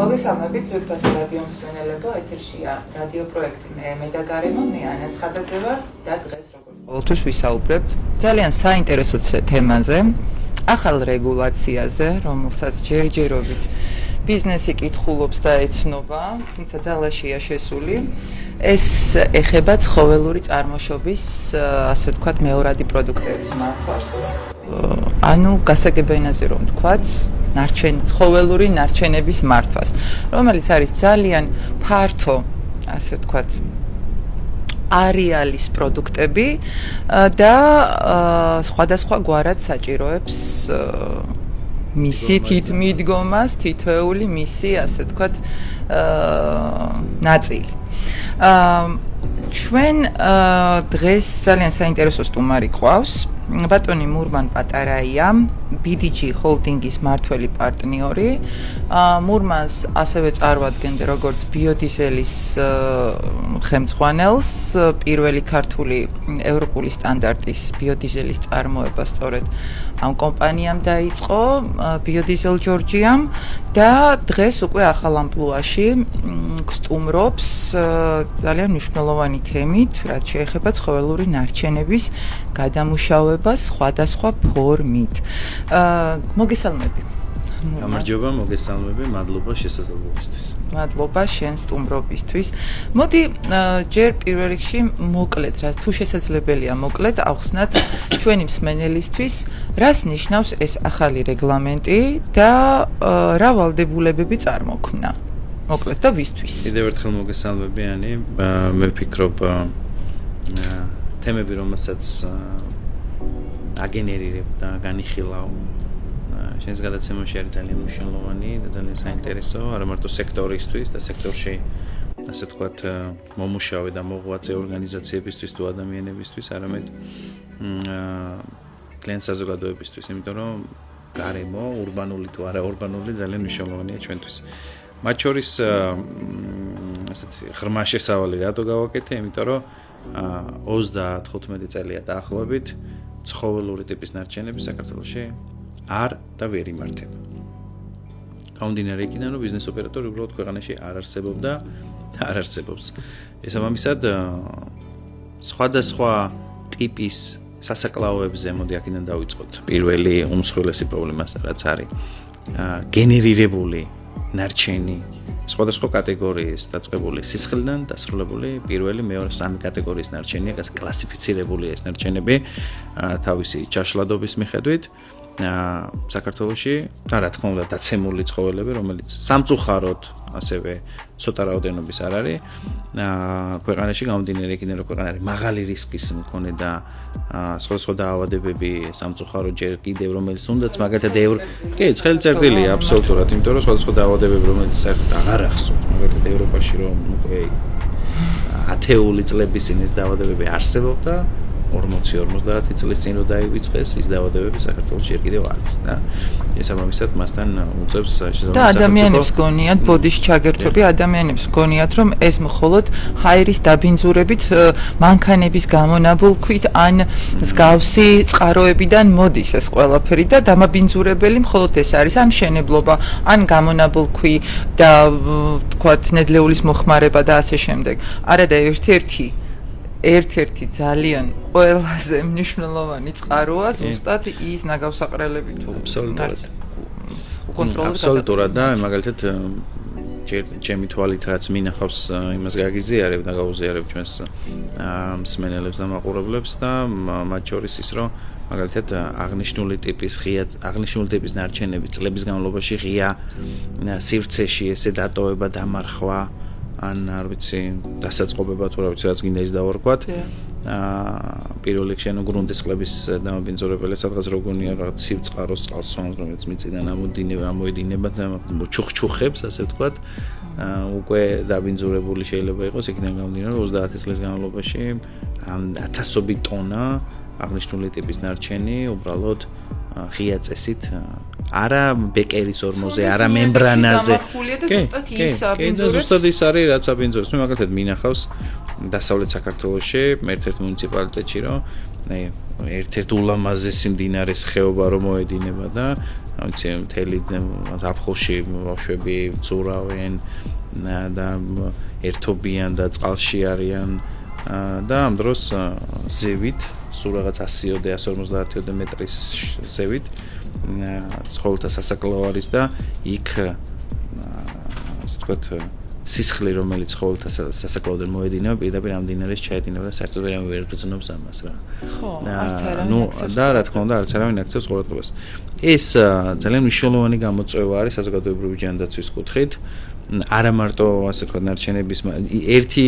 მოგესალმებით ძვირფასი რადიო მსმენელებო, ეთერშია რადიო პროექტი მე და გარემო, მე ანა ცხადაძე ვარ და დღეს როგორც ყოველთვის ვისაუბრებთ ძალიან საინტერესო თემაზე, ახალ რეგულაციაზე, რომელსაც ჯერჯერობით ბიზნესი კითხულობს და ეცნობა, თუმცა ძალაშია შესული. ეს ეხება ცხოველური წარმოშობის, ასე ვთქვათ, მეორადი პროდუქტების მართვას. ანუ გასაგებენაზე რომ ვთქვათ, ცხოველური ნარჩენების მართვას, რომელიც არის ძალიან ფართო, ასე ვთქვათ, არეალის პროდუქტები და სხვადასხვა გვარად საჭიროებს მისი მიდგომას, თითოეული მისი, ასე ვთქვათ, ნაწილი. ჩვენ დღეს ძალიან საინტერესო სტუმარი ყავს. ბატონი მურმან პატარაია, BDG ჰოლდინგის მმართველი პარტნიორი. მურმანს ასევე წარმოადგენდა როგორც ბიოდიზელის ხელმძღვანელს, პირველი ქართული ევროპული სტანდარტის ბიოდიზელის წარმოება სწორედ ამ კომპანიამ დაიწყო, ბიოდიზელ ჯორჯიამ და დღეს უკვე ახალ ამპლუაში გსტუმრობს ძალიან მნიშვნელოვანი თემით, რაც შეეხება ცხოველური ნარჩენების გადამუშავებას სხვადასხვა ფორმით. მოგესალმები. გამარჯობა, მოგესალმები, მადლობა შესაძლებლობისთვის. მადლობა შენ სტუმრობისთვის. მოდი ჯერ პირველ რიგში მოკლედ, რა თუ შესაძლებელია მოკლედ ავხსნათ ჩვენი მსმენელისთვის, რას ნიშნავს ეს ახალი რეგლამენტი და რა ვალდებულებები წარმოქმნა. მოკლედ და ვისთვის. კიდევ ერთხელ მოგესალმები, ანი. მე ვფიქრობ თემები, რომელსაც აგენერირებ და განიხილავ შენს გადაცემაში არის ძალიან მნიშვნელოვანი და ძალიან საინტერესო, არა მარტო სექტორისთვის და სექტორში, ასე ვთქვათ, მომუშავე და მოღვაწე ორგანიზაციებისთვის თუ ადამიანებისთვის, არამედ ძალიან საზოგადოებისთვის, იმიტომ რომ გარემო, ურბანული თუ არა ურბანული ძალიან მნიშვნელოვანია ჩვენთვის. მათ შორის ასეთი ღრმა შესავალი რატო გავაკეთე, იმიტომ რომ 35 წელია დაახლოებით ცხოველური ტიპის ნარჩენები საქართველოში არ და ვერ იმართება. გამომდინარე იქიდან, რომ ბიზნეს ოპერატორი უბრალოდ ქვეყანაში არ არსებობდა და არ არსებობს. ესაბამისად, სხვადასხვა ტიპის სასაკლაოებზე, მოდი აქედან დავიწყოთ. პირველი უმსხვილესი პრობლემა, რაც არის გენერირებული ნარჩენი სხვადასხვა კატეგორიის დაწყებული სისხლიდან დასრულებული პირველი, მეორე, სამი კატეგორიის ნარჩენია, კლასიფიცირებული ეს ნარჩენები თავისი ჭაშლადობის მიხედვით საქართველოში და რა თქმა უნდა დაცემული ცხოველები, რომელიც სამწუხაროდ ასევე ცოტა რაოდენობის არ არის ქვეყანაში გამომდინარე იქიდან, რომ ქვეყანა არის მაღალი რისკის მქონე და სხვადასხვა დაავადებები სამწუხაროდ ჯერ კიდევ რომელიც თუნდაც მაგალითად კი ცხელი წერტილია აბსოლუტურად, იმიტომ რომ სხვადასხვა დაავადებები რომელიც საერთოდ აღარ ახსოვთ, მაგალითად ევროპაში რომ უკვე ათეული წლების წინ ეს დაავადებები არსებობდა 40-50 წლის წინ რომ დაივიწყეს ის დაავადებები საქართველოში ჯერ კიდევ არის და ესაბამისად მასთან უწევს და ადამიანებს გონიათ ბოდიში ჩაგერთვები, ადამიანებს გონიათ რომ ეს მხოლოდ ჰაერის დაბინძურებით მანქანების გამონაბოლქვით ან მსგავსი წყაროებიდან მოდის ეს ყველაფერი და დამაბინძურებელი მხოლოდ ეს არის ან მშენებლობა, ან გამონაბოლქვი და თქვათ ნედლეულის მოხმარება და ასე შემდეგ. არა და ერთ-ერთი ძალიან ყველაზე მნიშვნელოვანი წყაროა ზუსტად ის ნაგავსაყრელები თუ აბსოლუტურად და მაგალითად ჩემი თვალით რაც მინახავს იმას გაგიზიარებ და გაუზიარებ ჩვენს მსმენელებს და მაყურებლებს და მათ შორის ის რომ მაგალითად აღნიშნული ტიპის ნარჩენები წლების განმავლობაში ღია სივრცეში ესე დატოვება, დამარხვა ან არ ვიცი დასაწყობება თუ რა ვიცი რაც გინდა ის დავარქვათ. პირველ რიგში ანუ გრუნტის წყლების დამაბინძურებელი სადღაც როგონია რაღაც ცივწყაროს წყალსვამს, რომელიც მიწიდან ამოედინება და ჩუხჩუხებს, ასე ვთქვათ. უკვე დაბინძურებული შეიძლება იყოს, იქიდან გამომდინარე 30 წლის განმავლობაში ათასობით ტონა აღნიშნული ტიპის ნარჩენი უბრალოდ ღია წესით არა ბეკერის ორმოზე, არა მემბრანაზე. ზუსტად ის არის, რაც აბინძურებს. მე მაგალითად მინახავს დასავლეთ საქართველოში, ერთ-ერთ მუნიციპალიტეტში, რომ ერთ-ერთ ულამაზესი მდინარის ხეობა რომ მოედინება და ვიცი, მთელი ზაფხულში ბავშვები ცურავენ და ერთობიან და წყალში არიან და ამ დროს ზევით, სულ რაღაც 100-150 მეტრის ზევით ცხოველთა სასაკლაო არის და იქ ასე ვთქვათ სისხლი, რომელიც ცხოველთა სასაკლაოდან მოედინება, პირდაპირ ამ მდინარეს ჩაედინება და საერთოდ ვერ გრძნობს ამას რა. ხო, არც არავინ აქცევს. და რა თქმა უნდა, არც არავინ აქცევს ყურადღებას. ეს ძალიან მნიშვნელოვანი გამოწვევა არის საზოგადოებრივი ჯანდაცვის კუთხით. არა მარტო ასე ვთქვათ ნარჩენების ერთი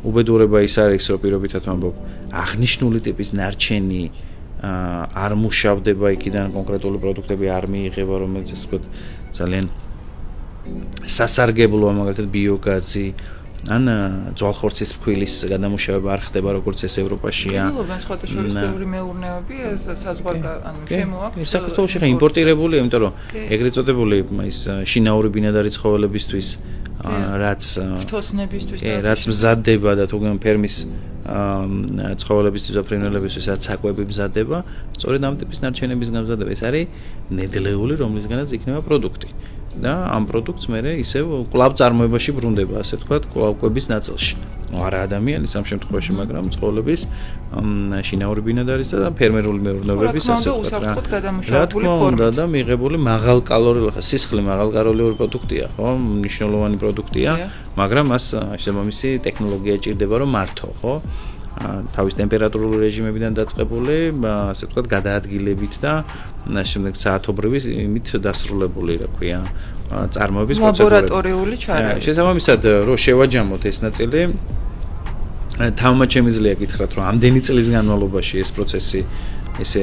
უბედურება ის არის, რომ პირობითად ვამბობ, აღნიშნული ტიპის ნარჩენი არ მუშავდება იქიდან კონკრეტული პროდუქტები არ მიიღება, რომელიც ასე ვთქვათ ძალიან სასარგებლოა, მაგალითად ბიოგაზი ან ძვალხორცის ფქვილის გადამუშავება არ ხდება როგორც ეს ევროპაშია. ნულობენ სხვათა შორის ბევრი მეურნეობი საზღვარგარეთ შემოაქვს. საქართველოში ხა იმპორტირებულია, იმიტომ რომ ეგრეთ წოდებული ის შინაური ბინადარი ცხოველებისთვის რაც ფთოსნებისთვის რაც მზადდება და თუგან ფერმის ცხოველებისთვის და ფრინველებისთვის რაც საკვები მზადდება, სწორედ ამ ტიპის ნარჩენების გამზადება ეს არის ნედლეული, რომლისგანაც იქნება პროდუქტი. და ამ პროდუქტს მე ისევ კლავ წარმოებაში ბრუნდება, ასე ვთქვათ, კლავკვების ნაწილში. არა ადამიანის ამ შემთხვევაში, მაგრამ ცხოველების შინაური ბინადარის და ფერმერული მეურნეობების ასე ვთქვათ, გადამუშავებული ფორმით და მიღებული მაღალკალორიული, სისხლი მაღალკალორიული პროდუქტია, ხო? მნიშვნელოვანი პროდუქტია, მაგრამ მას შემომისი ტექნოლოგია ჭირდება, რომ მართო, ხო? თავის ტემპერატურული რეჟიმებიდან დაწყებული, ასე ვთქვათ, გადაადგილებით და შემდეგ საათობრივი იმით დასრულებული, რა ქვია, წარმოების პროცედურები. ლაბორატორიული ჩარევა. შესაბამისად, რომ შევაჯამოთ ეს ნაწილი, თამამად შემიძლია გითხრათ, რომ ამდენი წლის განმავლობაში ეს პროცესი ესე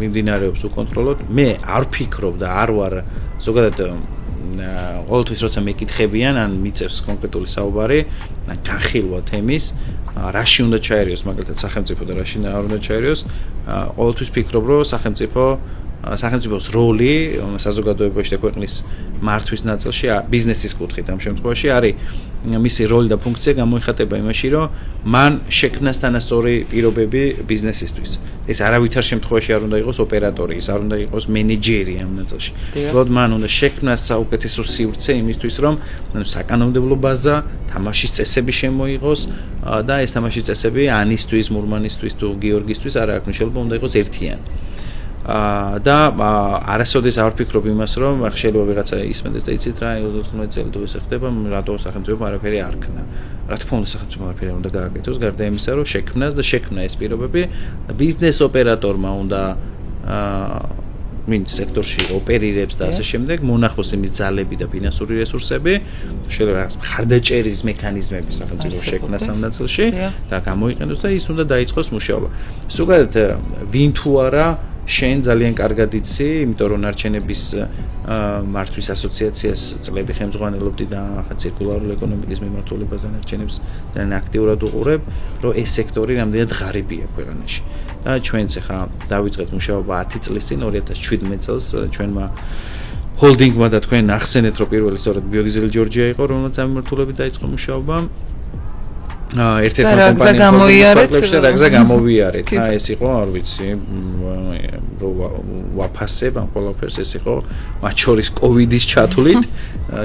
მიმდინარეობს უკონტროლოდ. მე არ ვფიქრობ და არ ვარ ზოგადად ყოველთვის როცა მეკითხებიან ან მიწევს კონკრეტული საუბარი, განხილვა თემის, რაში უნდა ჩაერიოს მაგალითად სახელმწიფო და რაში არ უნდა ჩაერიოს, ყოველთვის ვფიქრობ, რომ სახელმწიფოს როლი საზოგადოებაში და ქვეყნის მართვის ნაწილში ბიზნესის კუთხით ამ შემთხვევაში არის მისი როლი და ფუნქცია გამოიხატება იმაში, რომ მან შექმნა თანასწორი პირობები ბიზნესისთვის. ეს არავითარ შემთხვევაში არ უნდა იყოს ოპერატორი, ის არ უნდა იყოს მენეჯერი ამ ნაწილში. უბრალოდ მან უნდა შექმნას საუკეთესო სივრცე იმისთვის, რომ საკანონმდებლო ბაზა, თამაშის წესები შემოიღოს და ეს თამაშის წესები ანისთვის, მურმანისთვის თუ გიორგისთვის არ აქვს მნიშვნელობა, უნდა იყოს ერთიანი. და არასოდეს არ ვფიქრობ იმას, რომ შეიძლება ვიღაცა ისმენდეს და იცით რა, 19 წელი თუ ესე ხდება, რატო სახელმწიფო არაფერი არ ქნა. რა თქმა უნდა, სახელმწიფო არაფერი უნდა გააკეთოს, გარდა იმისა, რომ შექმნას და შექმნა ეს პირობები, ბიზნეს ოპერატორმა უნდა ვინც სექტორში ოპერირებს და ასე შემდეგ, მონახოს იმის ძალები და ფინანსური რესურსები, შეიძლება რაღაც მხარდაჭერის მექანიზმები სახელმწიფოს შექმნას ამ ნაწილში და გამოიყენოს და ის უნდა დაიწყოს მუშაობა. ზოგადად ვინ თუ არა შენ ძალიან კარგად იცი, იმიტომ რომ ნარჩენების მართვის ასოციაციას წლები ხელმძღვანელობდი და ახლა ცირკულარული ეკონომიკის მიმართულებაზე ნარჩენებს ძალიან აქტიურად უყურებ, რომ ეს სექტორი რამდენად ღარიბია ქვეყანაში. და ჩვენც ახლა დავიწყეთ მუშაობა 10 წლის წინ 2017 წელს ჩვენმა ჰოლდინგმა და თქვენ ახსენეთ, რომ პირველი სწორედ ბიოდიზელი ჯორჯია იყო, რომელსაც ამ მიმართულებით დაიწყო მუშაობა. ერთ-ერთი კომპანია რაგზა გამოვიარეთ. ეს იყო, არ ვიცი, ვაფასებ ამ ყველაფერს, ეს იყო მათ შორის კოვიდის ჩათვლით,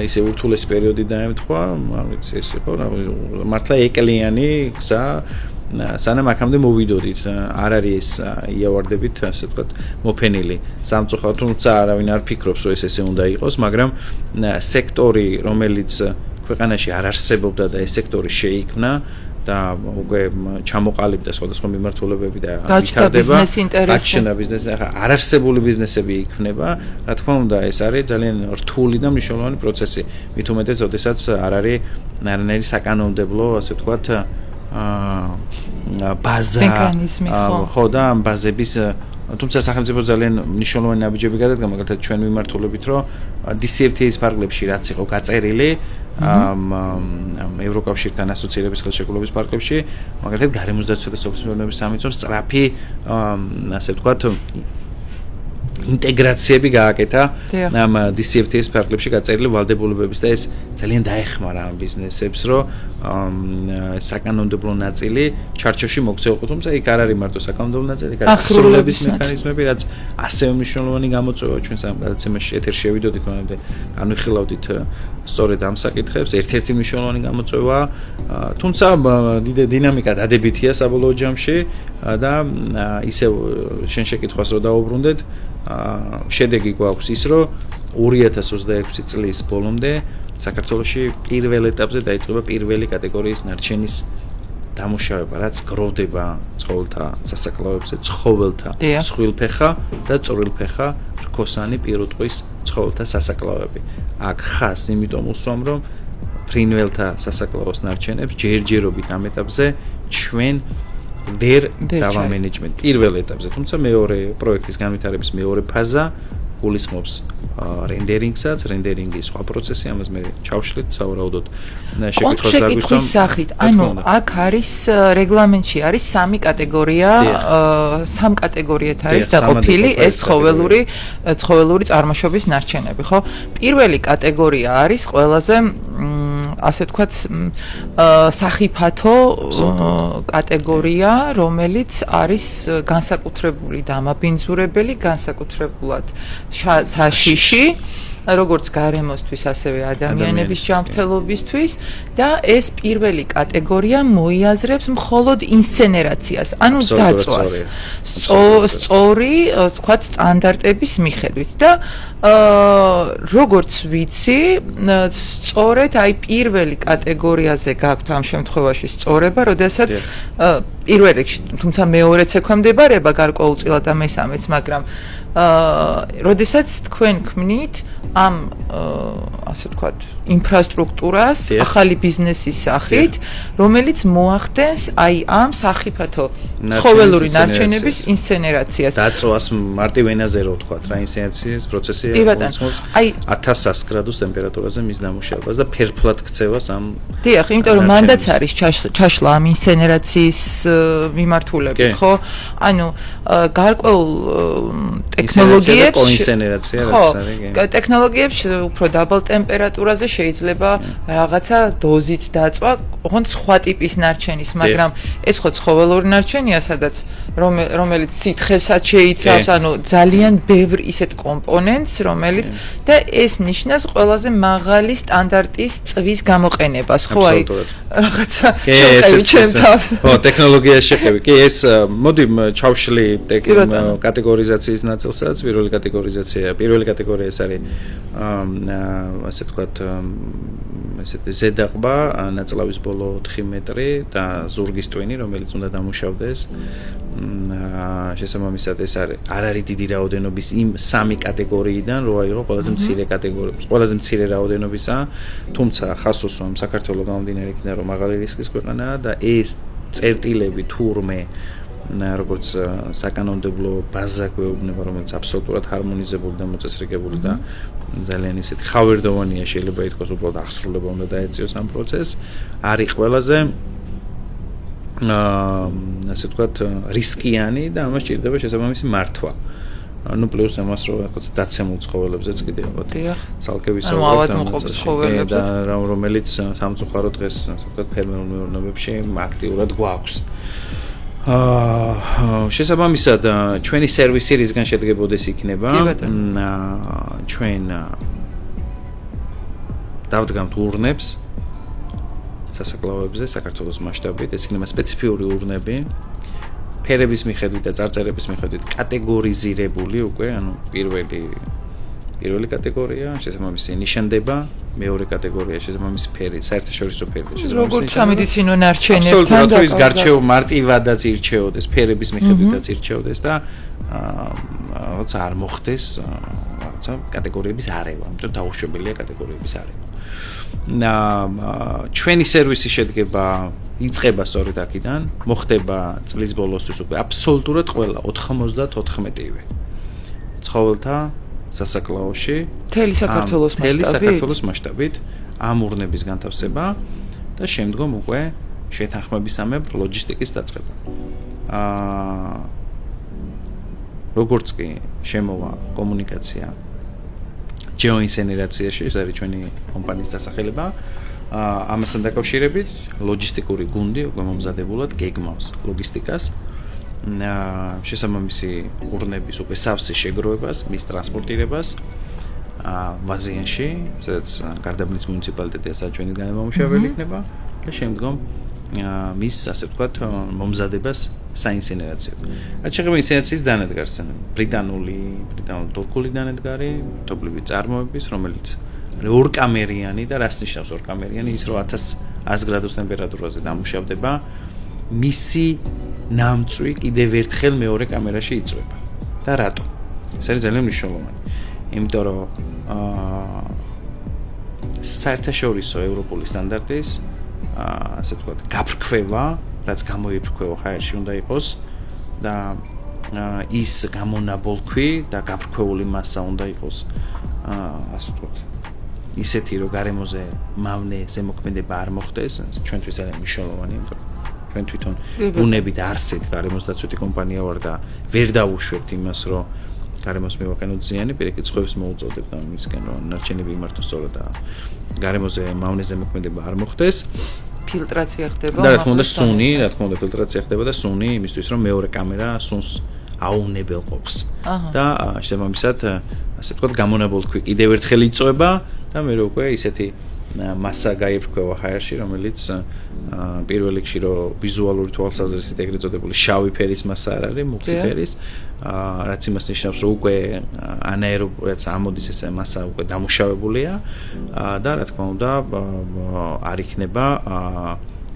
ისე ურთულესი პერიოდი დაემთხვა, არ ვიცი, ეს იყო მართლა ეკლიანი გზა, სანამ აქამდე მოვიდოდით. არ არის ეს იავარდებით, ასე ვთქვათ, მოფენილი სამწუხაროდ, თუმცა არავინ არ ფიქრობს, რომ ეს ესე უნდა იყოს, მაგრამ სექტორი, რომელიც ქვეყანაში არ არსებობდა და ეს სექტორი შეიქმნა და უკვე ჩამოყალიბდა სხვადასხვა მიმართულებები და ვითარდება, გაჩნდა ბიზნესი, ახლა არარსებული ბიზნესები იქმნება, რა თქმა უნდა, ეს არის ძალიან რთული და მნიშვნელოვანი პროცესი. მით უმეტეს, როდესაც არ არის არანაირი საკანონმდებლო, ასე ვთქვათ, ბაზა, მექანიზმი, ხო და ამ ბაზების თუმცა სახელმწიფო ძალიან მნიშვნელოვანი ნაბიჯები გადადგა, მაგალითად ჩვენ მიმართულებით, რომ DCFTA-ის ფარგლებში რაც იყო გაწერილი, ევროკავშირთან ასოცირების ხელშეკრულების ფარგლებში, მაგალითად გარემოსდაცვა და სოფლის მეურნეობის სამინისტროს სწრაფი, ასე ვთქვათ, ინტეგრაციები გააკეთა ამ DCFT-ის ფარგლებში გაწერილი ვალდებულებების და ეს ძალიან დაეხმარა ამ ბიზნესებს, რომ საკანონმდებლო ნაწილი ჩარჩოში მოქცეულიყო, თუმცა იქ არ არის მარტო საკანონმდებლო ნაწილი, იქ არის აღსრულების მექანიზმები, რაც ასევე მნიშვნელოვანი გამოწვევა ჩვენ ამ გადაცემაში ეთერში შევიდოდით, მანამდე განვიხილავდით სწორედ ამ საკითხებს, ერთ-ერთი მნიშვნელოვანი გამოწვევა, თუმცა დინამიკა დადებითია საბოლოო ჯამში და ისევ შენ შეკითხვას რო დაუბრუნდეთ, შედეგი გვაქვს ის, რომ 2026 წლის ბოლომდე საქართველოში პირველ ეტაპზე დაიწყება პირველი კატეგორიის ნარჩენის დამუშავება, რაც გროვდება ცხოველთა სასაკლაოებზე, ცხოველთა მსხვილფეხა და წვრილფეხა რქოსანი პირუტყვის ცხოველთა სასაკლაოები. აქ ხას იმიტომ უსვამ, რომ ფრინველთა სასაკლაოს ნარჩენებს ჯერჯერობით ამ ეტაპზე ჩვენ ვერ დავამენეჯმენტ პირველ ეტაპზე, თუმცა მეორე პროექტის განვითარების მეორე ფაზა გულისხმობს რენდერინგსაც, რენდერინგის სხვა პროცესი, ამას მე ჩავშლით სავარაუდოდ შეკითხოს შეკითხვის სახით. ანუ აქ არის რეგლამენტში არის სამი კატეგორია, სამ კატეგორიად არის დაყოფილი ეს ცხოველური წარმოშობის ნარჩენები, ხო? პირველი კატეგორია არის ყველაზე ასე ვთქვათ სახიფათო კატეგორია, რომელიც არის განსაკუთრებული დამაბინძურებელი, განსაკუთრებულად საშიში, როგორც გარემოსთვის, ასევე ადამიანების ჯანმრთელობისთვის და ეს პირველი კატეგორია მოიაზრებს მხოლოდ ინსცენერაციას, ანუ დაწვას. სწორი, ვთქვათ, სტანდარტების მიხედვით და როგორც ვიცი, სწორედ აი პირველი კატეგორიაზე გაქვთ ამ შემთხვევაში სწორება, როდესაც პირველ რიგში, თუმცა მეორეც ექვემდებარება გარკვეულწილად და მესამეც, მაგრამ როდესაც თქვენ ქმნით ამ ასე ვთქვათ ინფრასტრუქტურას ახალი ბიზნესის სახით, რომელიც მოახდენს აი ამ სახიფათო ცხოველური ნარჩენების ინსცენერაციას. დაწვას მარტივ ენაზე რო ვთქვათ, რა ინსცენერაციის პროცესია, აი 1100 გრადუს ტემპერატურაზე მის დამუშავებას და ფერფლად ქცევას ამ დიახ, იმიტომ რომ მანდაც არის ჩაშლა ამ ინსცენერაციის მიმართულებით, ხო? ანუ გარკვეულ ტექნოლოგიებში უფრო დაბალ ტემპერატურაზე შეიძლება რაღაცა დოზით დაწვა, ოღონდ სხვა ტიპის ნარჩენის, მაგრამ ეს ხო ცხოველური ნარჩენია, სადაც რომელიც სითხესაც შეიცავს, ანუ ძალიან ბევრ ისეთ კომპონენტს, რომელიც და ეს ნიშნავს ყველაზე მაღალი სტანდარტის წვის გამოყენებას, ხო, აი რაღაცა შევყევი ჩემ თავს. ხო, ტექნოლოგიაში შევყევი. კი, ეს მოდი ჩავშლი კატეგორიზაციის ნაწილსაც, პირველი კატეგორია ეს არის ასე ვთქვათ, ესეთი ზედაღბა, ნაწლავის ბოლო 4 მეტრი და ზურგის ტვინი, რომელიც უნდა დამუშავდეს. შესაბამისად ეს არ არის დიდი რაოდენობის იმ სამი კატეგორიიდან, რო აიღო ყველაზე მცირე კატეგორია, ყველაზე მცირე რაოდენობისა, თუმცა ხას უსვამ საქართველოს გამომდინარე იქიდან, რომ მაღალი რისკის ქვეყანაა და ეს წერტილები თურმე როგორც საკანონმდებლო ბაზა გვეუბნება, რომელიც აბსოლუტურად ჰარმონიზებული და მოწესრიგებული და ძალიან ისეთი ხავერდოვანია, შეიძლება ითქვას, უბრალოდ აღსრულება უნდა დაეწიოს ამ პროცესს, არის ყველაზე ასე ვთქვათ, რისკიანი და ამას ჭირდება შესაბამისი მართვა. ну плюс ამას რო ახლა დაცემულ ცხოველებზეც კიდე ალბათ ცალკე ვისაუბრებთ და რომელიც სამწუხაროდ დღეს ასე ვთქვათ ფერმერულ მეურნეობებში აქტიურად გვაქვს. შესაბამისად ჩვენი სერვისი რისგან შედგებოდეს იქნება ჩვენ დავდგამთ ურნებს სასაკლაოებზე საქართველოს მასშტაბით, ეს იქნება სპეციფიური ურნები ფერების მიხედვით და წარწერების მიხედვით კატეგორიზირებული უკვე, ანუ პირველი კატეგორია, შესაბამისი ნიშანდება, მეორე კატეგორია შესაბამისი ფერი, საერთაშორისო ფერი, შესაბამისი როგორც სამედიცინო ნარჩენებთან აბსოლუტურად ის გარჩევა მარტივადაც ირჩეოდეს, ფერების მიხედვითაც ირჩეოდეს და როცა არ მოხდეს რაღაცა კატეგორიების არევა, იმიტომ დაუშვებელია კატეგორიების არევა. ჩვენი სერვისი იწყება სწორედ აქედან, მოხდება წლის ბოლოსთვის უკვე აბსოლუტურად ყველა 94-ივე ცხოველთა სასაკლაოში მთელი საქართველოს მასშტაბით ამ ურნების განთავსება და შემდგომ უკვე შეთანხმებისამებრ ლოჯისტიკის დაწყება. როგორც კი შემოვა კომუნიკაცია geoinseneracიაში, ეს არის ჩვენი კომპანიის დასახელება. ამასთან დაკავშირებით ლოჯისტიკური გუნდი უკვე მომზადებულად გეგმავს ლოგისტიკას. შესაბამისი ურნების უკვე სავსე შეგროვებას, მის ტრანსპორტირებას ვაზიანში, სადაც გარდაბნის მუნიციპალიტეტი ასაა ჩვენი განმამუშავებელი იქნება და შემდგომ მის ასე ვთქვათ მომზადებას საინსინერაციოდ. რაც შეეხება ინსინერაციის დანადგარს, ბრიტანულ-თურქული დანადგარი, თობლივი წარმოების, რომელიც ორკამერიანი და რას ნიშნავს ორკამერიანი? ის რომ 1100 გრადუს ტემპერატურაზე დამუშავდება, მისი ნამწვი კიდევ ერთხელ მეორე კამერაში იწვება. და რატო? ეს არის ძალიან მნიშვნელოვანი. იმიტომ რომ საერთაშორისო ევროპული სტანდარტის ასე ვთქვათ, გაფრქვევა, რაც გამოიფრქვევა ჰაერში უნდა იყოს და ის გამონაბოლქვი და გაფრქვეული მასა უნდა იყოს ასე ვთქვათ, ისეთი რომ გარემოზე მავნე ზემოქმედება არ მოხდეს, ჩვენთვის ძალიან მნიშვნელოვანია, იმიტომ რომ ჩვენ თვითონ ბუნებით არსით გარემოსდაცვითი კომპანია ვარ და ვერ დავუშვებთ იმას, რომ გარემოს მივაყენოთ ზიანი, პირიქით სხვებს მოუწოდებთ და მისგან რომ ნარჩენები იმართოს სწორად და გარემოზე მავნე ზემოქმედება არ მოხდეს. ფილტრაცია ხდება. და რა თქმა უნდა სუნი, ფილტრაცია ხდება და სუნი იმისთვის რომ მეორე კამერა სუნს აუნებელყოფს. და შესაბამისად, ასე ვთქვათ, გამონაბოლქვი კიდევ ერთხელ იწვება და მე უკვე ისეთი მასა გაიფრქვევა ჰაერში, რომელიც პირველ რიგში რომ ვიზუალური თვალსაზრისით ეგრეთ წოდებული შავი ფერის მასა არ არის, მუქი ფერის, რაც იმას ნიშნავს, რომ უკვე ანაერობრაც ამოდის ეს მასა უკვე დამუშავებულია და რა თქმა უნდა არ იქნება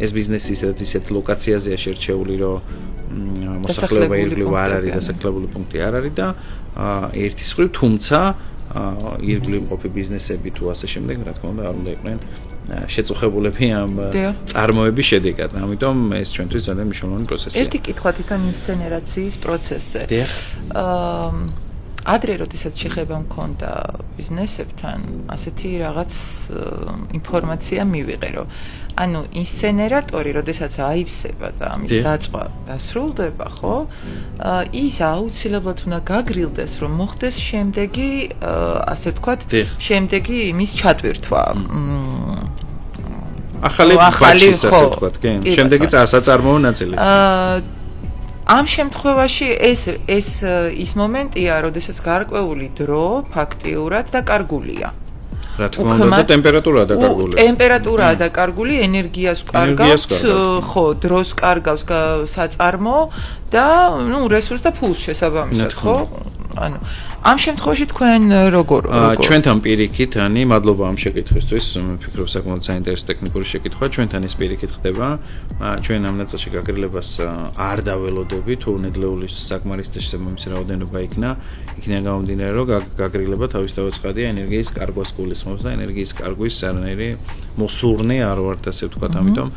ეს ბიზნესი ისეთ ლოკაციაზეა შერჩეული, რომ მოსახლეობა ირგვლივ არ არის, დასახლებული პუნქტი არ არის და ერთის მხრივ, თუმცა ირგვლივ მყოფი ბიზნესები თუ ასე შემდეგ, რა თქმა უნდა, არ უნდა იყვნენ შეწუხებულები ამ წარმოების შედეგად. ამიტომ ეს ჩვენთვის ძალიან მნიშვნელოვანი პროცესია. ერთი კითხვა თვითონ ინსცენერაციის პროცესზე. ადრე როდესაც შეხება მქონდა ბიზნესებთან, ასეთი რაღაც ინფორმაცია მივიღე, რომ ანუ ინსცენერატორი, როდესაც აივსება და ამის დაწვა დასრულდება, ხო? ის აუცილებლად უნდა გაგრილდეს, რომ მოხდეს შემდეგი, ასე ვთქვათ, შემდეგი იმის ჩატვირთვა. ახალი ბაჩის, ასე ვთქვათ, კი. შემდეგი საწარმოო ნაწილი. ამ შემთხვევაში ეს ის მომენტია, როდესაც გარკვეული დრო ფაქტიურად დაკარგულია. რა თქმა უნდა, და ტემპერატურაა დაკარგული. ტემპერატურაა დაკარგული, ენერგიას კარგავს, ხო, დროს კარგავს საწარმო და რესურს და ფულს შესაბამისად, ხო? ანუ ამ შემთხვევაში თქვენ როგორ ჩვენთან პირიქით, მადლობა ამ შეკითხვისთვის, ვფიქრობ საკმაოდ საინტერესო ტექნიკური შეკითხვა, ჩვენთან ის პირიქით ხდება, ჩვენ ამ ნაწილში გაგრილებას არ დაველოდებით, თუ ნედლეულის საკმარისი შესაბამისი რაოდენობა იქიდან გამომდინარე, რომ გაგრილება თავისთავად ცხადია ენერგიის კარგვას გულისხმობს და ენერგიის კარგვის არანაირი მოსურნე არ ვართ, ასე ვთქვათ, ამიტომ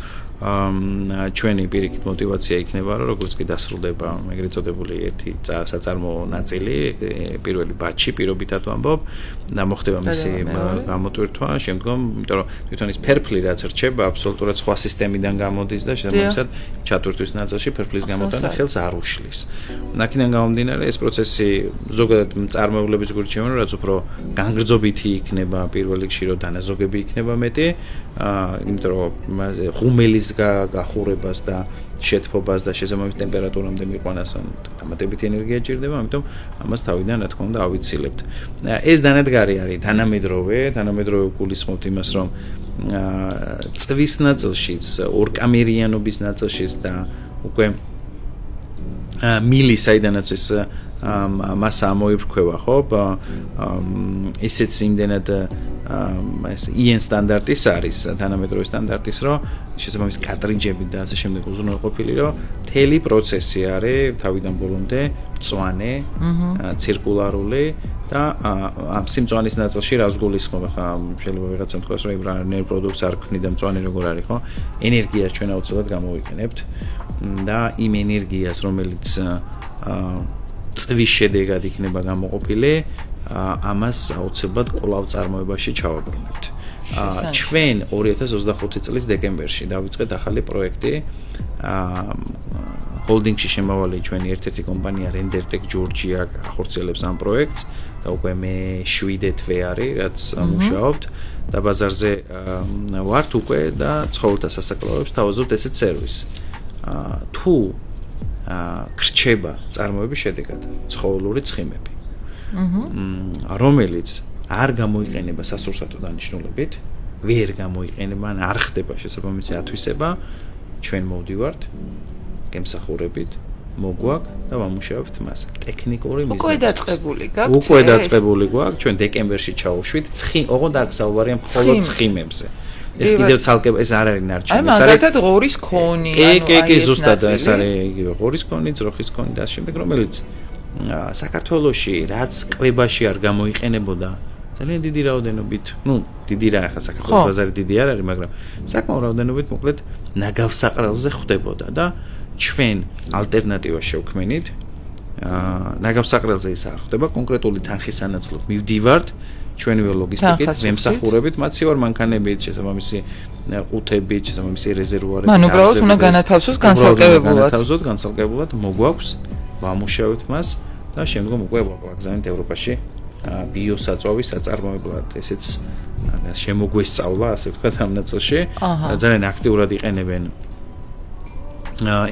ჩვენი პირიქით მოტივაცია იქნება, რომ როგორც კი დასრულდება ეგრეთ წოდებული ერთი საწარმოო ნაწილი, პირველი ბაჩი პირობითად ვამბობ და მოხდება მისი გამოტვირთვა, შემდგომ, იმიტომ რომ თვითონ ის ფერფლი რაც რჩება, აბსოლუტურად სხვა სისტემიდან გამოდის და შესაბამისად ჩატვირთვის ნაწილში ფერფლის გამოტანა ხელს არ უშლის. აქედან გამომდინარე, ეს პროცესი ზოგადად მწარმოებლების გურჩევენ, რაც უფრო განგრძობითი იქნება პირველ რიგში, რომ დანაზოგები იქნება მეტი, იმიტომ რომ ღუმელის გახურებას და შეთფობას და შესაბამის ტემპერატურამდე მიყვანას დამატებითი ენერგია ჭირდება, ამიტომ ამას თავიდან რა თქმა უნდა ავიცილებთ. ეს დანადგარი არის თანამედროვე გულისხმობთ იმას, რომ წვის ნაწილშიც, ორკამერიანობის ნაწილშიც და უკვე მილი საიდანაც ეს მასა მოიფრქვევა, ხო? ისეც იმდენად ეს EN სტანდარტის არის, თანამედროვე სტანდარტის, რომ შესაბამის კატრიჯები და ასე შემდეგ უზრუნველყოფილი, რომ მთელი პროცესი არის თავიდან ბოლომდე მწვანე, ცირკულარული და ამ სიმწვანის ნაწილში რას გულისხმობ, ხა შეიძლება ვიღაცამ თქვას, რომ ბრანერ პროდუქტს არ ქმნი და მწვანე როგორ არის, ხო? ენერგიას ჩვენ აუცილებლად გამოვიყენებთ და იმ ენერგიას, რომელიც წვის შედეგად იქნება გამოყოფილი, ამას აუცილებლად კვლავ წარმოებაში ჩავაბრუნებთ. ჩვენ 2025 წლის დეკემბერში დავიწყეთ ახალი პროექტი ჰოლდინგში შემავალი ჩვენი ერთ-ერთი კომპანია RenderTech Georgia ახორციელებს ამ პროექტს და უკვე მე 7 თვე არის, რაც მუშაობთ და ბაზარზე ვართ უკვე და ცხოველთა სასაკლაოებს თავაზობთ ესეთ სერვისს. თუ გრჩება წარმოების შედეგად ცხოველური ცხიმები, რომელიც არ გამოიყენება სასურსათო დანიშნულებით, ვერ გამოიყენება, ან არ ხდება შესაბამისი ათვისება, ჩვენ მოვდივართ გემსახურებით, მოგვაქვს და ვამუშავებთ მას. ტექნიკური მიზნით. უკვე დაწყებული გვაქვს, ჩვენ დეკემბერში ჩავუშვით, ოღონდ არ საუბარია მხოლოდ ცხიმებზე. ეს კიდევ ცალკე ეს არ არის ნარჩენი. აი მაგალითად ღორის კონი, კი, ზუსტად ეს არის იგივე ღორის კონი, ძროხის კონი და შემდეგ რომელიც საქართველოში რაც კვებაში არ გამოიყენებოდა ძალიან დიდი რაოდენობით, დიდი რა ახლა საქართველოს ბაზარი დიდი არ არის, მაგრამ საკმაო რაოდენობით მოკლედ ნაგავსაყრელზე ხდებოდა და ჩვენ ალტერნატივა შევქმნით. ნაგავსაყრელზე ის არ ხდება, კონკრეტული თანხის სანაცვლოდ მივდივართ ჩვენივე ლოგისტიკით, მემსახურებით, მაცივარ მანქანებით, შესაბამისი ყუთებით, შესაბამისი რეზერვუარებით. მან უბრალოდ უნდა განათავსოს განსაკუთრებულად მოგვაქვს, ვამუშავებთ მას და შემდგომ უკვე ვაგზავნით ევროპაში ბიოსაწვავის საწარმოებლად. ესეც შემოგვესწავლა, ასე ვთქვათ, ამ ნაწილში. ძალიან აქტიურად იყენებენ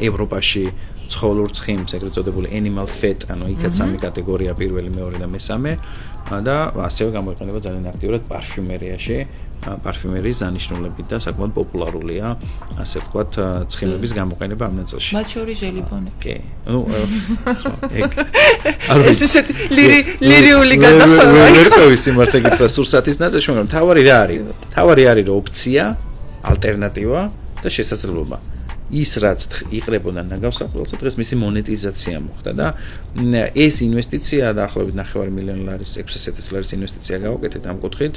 ევროპაში ცხოველურ ცხიმს, ეგრეთ წოდებული animal fat, ანუ იქაც სამი კატეგორია, პირველი, მეორე და მესამე და ასევე გამოიყენება ძალიან აქტიურად პარფიუმერიაში, პარფიუმერიის დანიშნულებით და საკმაოდ პოპულარულია, ასე ვთქვათ, ცხიმების გამოყენება ამ ნაწილში. მათ შორის ჟელიბონები. კი. ეს ისეთი ლირიული გადახურვა. ვერ ყვი სიმართლე გითხრა სურსათის ნაწილში, მაგრამ თავარი რა არის? თავარი არის რომ ოპცია, ალტერნატივა და შესაძლებლობა. ის რაც იყრებოდა ნაგავსაყრელზე, დღეს მისი მონეტიზაცია მოხდა და ეს ინვესტიცია დაახლოებით $9 მილიონი, 600,000 ლარის ინვესტიცია გავაკეთეთ ამ კუთხით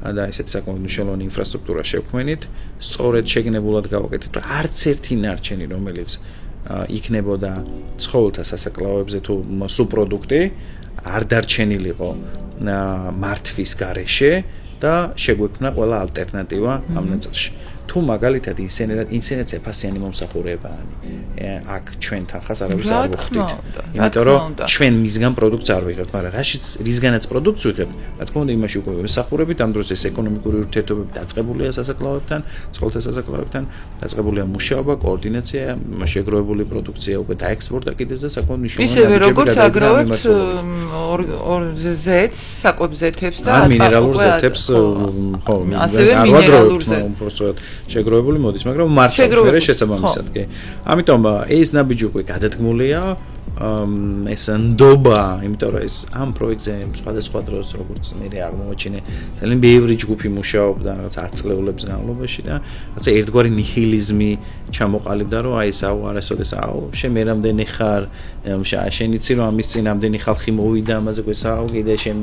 და ესეთი საკმაოდ მნიშვნელოვანი ინფრასტრუქტურა შევქმნით, სწორედ შეგნებულად გავაკეთეთ, რომ არც ერთი ნარჩენი, რომელიც იქნებოდა ცხოველთა სასაკლაოებზე თუ სუპროდუქტი, არ დარჩენილიყო მართვის გარეშე და შეგვექმნა ყველა ალტერნატივა ამ ნაწილში. თუ მაგალითად ინსენერაცია ფასიანი მომსახურება აქ ჩვენთან ხას არავის არ ვუხდით. იმიტომ რომ ჩვენ მისგან პროდუქტს არ ვიღებთ, მაგრამ რისგანაც პროდუქტს ვიღებთ, რა თქმა უნდა იმაში უკვე ვესახურებით, ამ დროს ეს ეკონომიკური ურთიერთობები დაწყებულია სასაკლაოებთან, ცხოველთა სასაკლაოებთან, დაწყებულია მუშაობა, координация, შეგროვებული პროდუქცია უკვე დაექსპორტა კიდეც და საკმაოდ მნიშვნელოვანი ისევე როგორც აგროვებთ ზეთს, საკვებ ზეთებს და მინერალურ ზეთებს, ხო, ასევე მინერალურ ზეთებს. შეგროვებული მოდის, მაგრამ მარტივერე შესაბამისად კი. ამიტომ ეს ნაბიჯი უკვე გადადგმულია, ეს ნდობა, იმიტომ რომ ეს ამ პროექტზე სხვადასხვა დროს როგორც მე აღმოჩინე, ძალიან ბევრი ჯგუფი მუშაობდა რაღაც 10 წლეულების განმავლობაში და რაღაცა ერთგვარი ნიჰილიზმი ჩამოყალიბდა, რომ აი ეს არასოდეს შენ მე რამდენი ხარ, შენ იცი რომ ამის წინ ამდენი ხალხი მოვიდა, ამაზე გვესაუბრა, კიდე შენ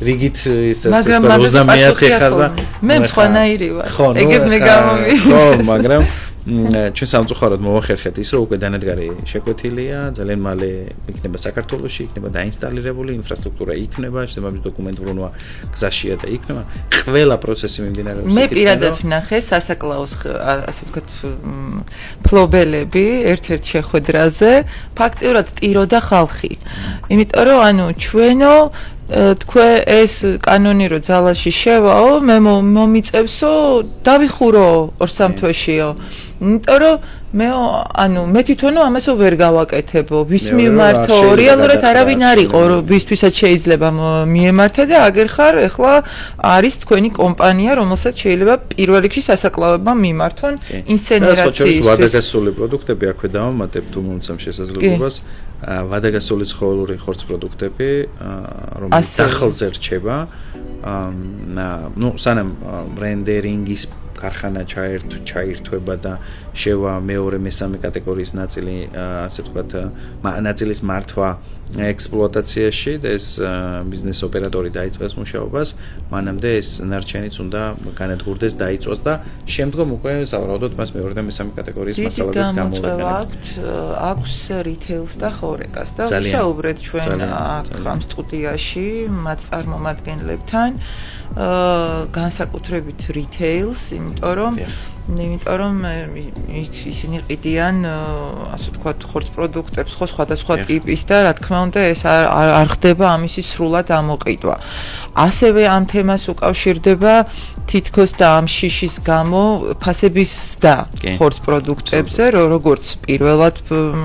რიგით ის 29 ხარ და მე სხვანაირი ვარ. ეგებ მე გამომი. ხო, მაგრამ ჩვენ სამწუხაროდ მოვახერხეთ ის, რომ უკვე დანადგარი შეკვეთილია, ძალიან მალე იქნება საქართველოში, იქნება დაინსტალირებული ინფრასტრუქტურა, იქნება შესაბამისი დოკუმენტურობა გზაშია და იქნება ყველა პროცესი მიმდინარეობს. მე პირადად ვნახე სასაკლაოს, ასე ვთქვათ, ფლობელები ერთ-ერთ შეხვედრაზე, ფაქტიურად ტიროდა ხალხი. იმიტომ რომ ანუ ჩვენო თქვენ ეს კანონი რო ძალაში შევაო, მე მომიწევსო, დავიხურო 2-3 თვეშიო. იმიტომ რომ მე ანუ მე თვითონო ამასო ვერ გავაკეთებო, ვის მიმართო, რეალურად არავინ არ იყო, ვისთვისაც შეიძლება მიემართე და აგერ ხარ, ეხლა არის თქვენი კომპანია, რომელსაც შეიძლება პირველ რიგში სასაკლაოებმა მიმართონ ინსცენერაციის. ვადაგასული პროდუქტები აქვე დავამატებ თუ მომცემ შესაძლებლობას. ვადაგასული ცხოველური ხორც პროდუქტები, რომელიც დახელზე რჩება. სანამ რენდერინგის ქარხანა ჩაირთვება და შევა მეორე მესამე კატეგორიის ნაწილი, ასე ვთქვათ, ნაწილის მართვა ექსპლუატაციაში და ეს ბიზნეს ოპერატორი დაიწყებს მუშაობას, მანამდე ეს ნარჩენიც უნდა განადგურდეს, დაიწვას და შემდგომ უკვე სავარაუდოდ მას მეორე და მესამე კატეგორიის მასალებს გამოიყენებთ. აქვს რითეილს და ხორეკას და ვისაუბრეთ ჩვენ აქ ამ სტუდიაში მათ წარმომადგენლებთან, განსაკუთრებით რითეილს, იმიტომ რომ იმიტომ რომ ისინი ყიდიან ასე ვთქვათ ხორცს პროდუქტებს ხო სხვადასხვა ტიპის და რა თქმა უნდა ეს არ ხდება ამისი სრულად ამოყიდვა. ასევე ამ თემას უკავშირდება თითქოს და ამ შიშის გამო ფასების ზრდა ხორცს პროდუქტებზე, როგორც პირველად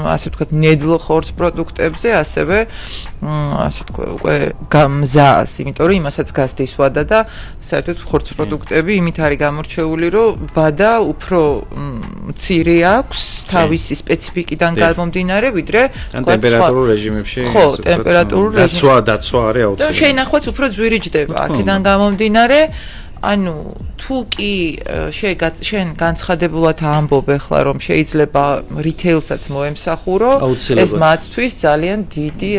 ასე ვთქვათ ნედლ ხორცს პროდუქტებზე, ასევე ასე ვთქვათ უკვე გამზას, იმიტომ რომ იმასაც გასდის ვადა და საერთოდ ხორცს პროდუქტები იმით არის გამორჩეული, რომ ვადა უფრო მცირე აქვს თავისი სპეციფიკიდან გამომდინარე, ვიდრე ტემპერატურულ რეჟიმებში. ხო, ტემპერატურულ რეჟიმში. დაცვა არის აუცილებელი. შეინახვაც უფრო ძვირიჯდება აქედან გამომდინარე. ანუ თუ კი შენ განცხადებულად ამბობ ახლა რომ შეიძლება რიტეილსაც მოემსახურო, ეს მათთვის ძალიან დიდი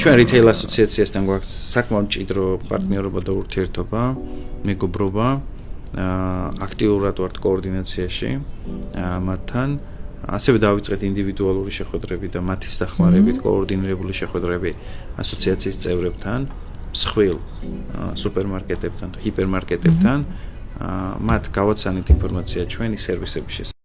ჩვენ რიტეილ ასოციაციასთან გვაქვს საკმაოდ მჭიდრო პარტნიორობა და ურთიერთობა, მეგობრობა, აქტიურად ვართ კოორდინაციაში მათთან. ასევე დავიწყეთ ინდივიდუალური შეხვედრები და მათის დახმარებით კოორდინირებული შეხვედრები ასოციაციის წევრებთან. მსხვილ სუპერმარკეტებთან, ჰიპერმარკეტებთან, მათ გავაცანით ინფორმაცია ჩვენი სერვისების შესახებ.